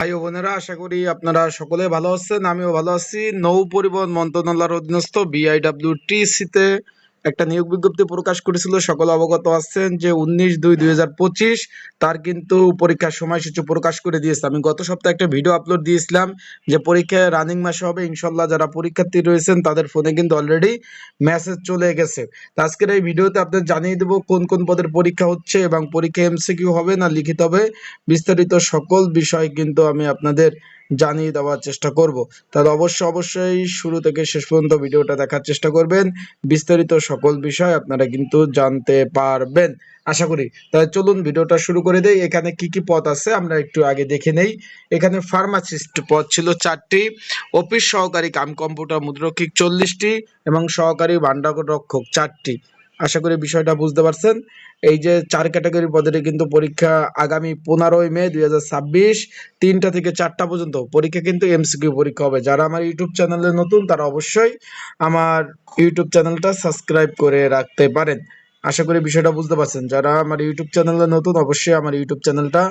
ভাই ও বোনেরা, আশা করি আপনারা সকলে ভালো আছেন। আমিও ভালো আছি। নৌ পরিবহন মন্ত্রণালয়ের অধীনস্থ BIWTC-তে একটা নিয়োগ বিজ্ঞপ্তি প্রকাশ করেছিল। সকলে অবগত আছেন যে 19/2/2025 তার কিন্তু পরীক্ষার সময়সূচি প্রকাশ করে দিয়েছে। আমি গত সপ্তাহে একটা ভিডিও আপলোড দিয়েছিলাম যে পরীক্ষা রানিং মাসে হবে ইনশাল্লাহ। যারা পরীক্ষার্থী রয়েছেন তাদের ফোনে কিন্তু অলরেডি মেসেজ চলে গেছে। তো আজকের এই ভিডিওতে আপনাদের জানিয়ে দেবো কোন কোন পদের পরীক্ষা হচ্ছে এবং পরীক্ষা MCQ হবে না লিখিত হবে, বিস্তারিত সকল বিষয় কিন্তু আমি আপনাদের জানিয়ে দেওয়ার চেষ্টা করব। তাহলে অবশ্যই শুরু থেকে শেষ পর্যন্ত ভিডিওটা দেখার চেষ্টা করবেন। বিস্তারিত সকল বিষয় আপনারা কিন্তু জানতে পারবেন আশা করি। তাহলে চলুন ভিডিওটা শুরু করে দেই। এখানে কি কি পদ আছে আমরা একটু আগে দেখে নেই। এখানে ফার্মাসিস্ট পদ ছিল 4টি, অফিস সহকারী কাম কম্পিউটার মুদ্রক্ষিক 40টি এবং সহকারী ভান্ডাররক্ষক 4টি। আশা করি বিষয়টা বুঝতে পারছেন। এই যে 4 ক্যাটাগরি পদের কিন্তু পরীক্ষা আগামী 15ই মে 2026 3টা থেকে 4টা পর্যন্ত পরীক্ষা কিন্তু MCQ পরীক্ষা হবে। যারা আমার ইউটিউব চ্যানেলে নতুন তারা অবশ্যই আমার ইউটিউব চ্যানেলটা সাবস্ক্রাইব করে রাখতে পারেন। আশা করি বিষয়টা বুঝতে পারছেন। যারা আমার ইউটিউব চ্যানেলে নতুন অবশ্যই আমার ইউটিউব চ্যানেলটা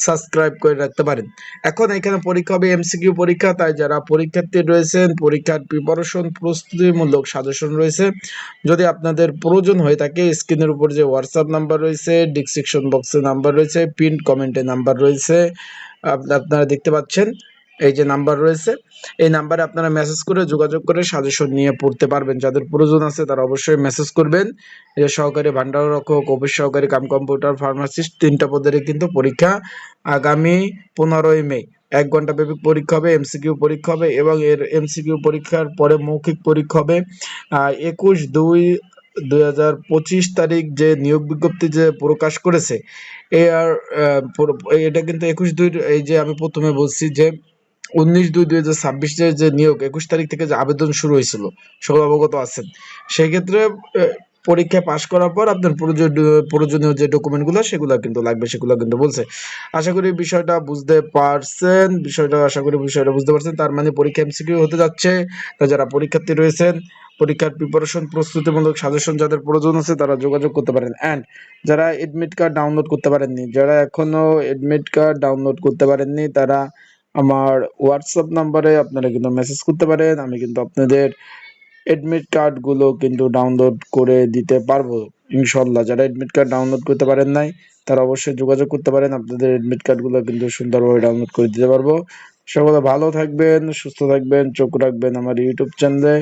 সাবস্ক্রাইব করে রাখতে পারেন। এখন এখানে পরীক্ষা হবে MCQ পরীক্ষা, তাই যারা পরীক্ষার্থী রয়েছেন পরীক্ষার প্রিপারেশন প্রস্তুতিমূলক সাজেশন রয়েছে। যদি আপনাদের প্রয়োজন হয়ে থাকে স্ক্রিনের উপর যে হোয়াটসঅ্যাপ নাম্বার রয়েছে, ডিসক্রিপশন বক্সে নাম্বার রয়েছে, পিন কমেন্টে নাম্বার রয়েছে, আপনারা দেখতে পাচ্ছেন এই যে নাম্বার রয়েছে, এই নাম্বারে আপনারা মেসেজ করে যোগাযোগ করে সাজেশন নিয়ে পড়তে পারবেন। যাদের প্রয়োজন আছে তারা অবশ্যই মেসেজ করবেন। এই যে সহকারী ভান্ডাররক্ষক, অফিস সহকারী কাম কম্পিউটার ফার্মাসিস্ট 3টা পদের কিন্তু পরীক্ষা আগামী 15ই মে 1 ঘন্টা ব্যাপী পরীক্ষা হবে, MCQ পরীক্ষা হবে এবং এর MCQ পরীক্ষার পরে মৌখিক পরীক্ষা হবে। 21/2/2025 তারিখ যে নিয়োগ বিজ্ঞপ্তি যে প্রকাশ করেছে এটা কিন্তু 21/2, এই যে আমি প্রথমে বলছি যে 19/2/2026 যে নিয়োগ 21 তারিখ থেকে যে আবেদন শুরু হয়েছিল সকল অবগত আছেন। সেই ক্ষেত্রে পরীক্ষায় পাশ করার পর আপনার প্রয়োজনীয় যে ডকুমেন্টগুলো সেগুলো কিন্তু লাগবে, সেগুলো কিন্তু বলছে। আশা করি বিষয়টা বুঝতে পারছেন। আশা করি বিষয়টা বুঝতে পারছেন। তার মানে পরীক্ষা MCQ হতে যাচ্ছে। তা যারা পরীক্ষার্থী রয়েছেন পরীক্ষার প্রিপারেশন প্রস্তুতিমূলক সাজেশন যাদের প্রয়োজন আছে তারা যোগাযোগ করতে পারেন। অ্যান্ড যারা এডমিট কার্ড ডাউনলোড করতে পারেননি, যারা এখনো এডমিট কার্ড ডাউনলোড করতে পারেননি তারা আমার হোয়াটসঅ্যাপ নাম্বারে আপনারা কিন্তু মেসেজ করতে পারেন। আমি কিন্তু আপনাদের এডমিট কার্ড গুলো কিন্তু ডাউনলোড করে দিতে পারবো ইনশাল্লাহ। যারা এডমিট কার্ড ডাউনলোড করতে পারেন নাই তারা অবশ্যই যোগাযোগ করতে পারেন। আপনাদের এডমিট কার্ড গুলো কিন্তু সুন্দরভাবে ডাউনলোড করে দিতে পারবো। সকলে ভালো থাকবেন, সুস্থ থাকবেন, চোখ রাখবেন আমার ইউটিউব চ্যানেলে,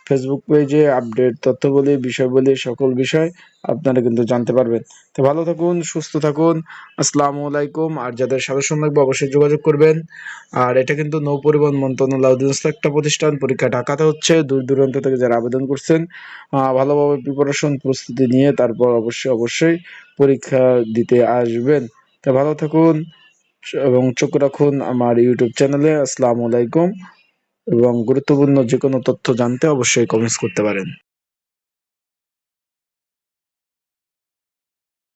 ফেসবুক পেজে আপডেট তথ্যবলী বিষয়বলী সকল বিষয় আপনারা কিন্তু জানতে পারবেন। তো ভালো থাকুন, সুস্থ থাকুন। আসসালামু আলাইকুম। আর যাদের সাজেশন লাগবে অবশ্যই যোগাযোগ করবেন। আর এটা কিন্তু নৌ পরিবহন মন্ত্রণালয় অধীনস্থ একটা প্রতিষ্ঠান। পরীক্ষা ঢাকাতে হচ্ছে। দূর দূরান্ত থেকে যারা আবেদন করছেন ভালোভাবে প্রিপারেশন প্রস্তুতি নিয়ে তারপর অবশ্যই পরীক্ষা দিতে আসবেন। তো ভালো থাকুন এবং চোখ রাখুন আমার ইউটিউব চ্যানেলে। আসসালামু আলাইকুম। এবং গুরুত্বপূর্ণ যে কোনো তথ্য জানতে অবশ্যই কমেন্টস করতে পারেন।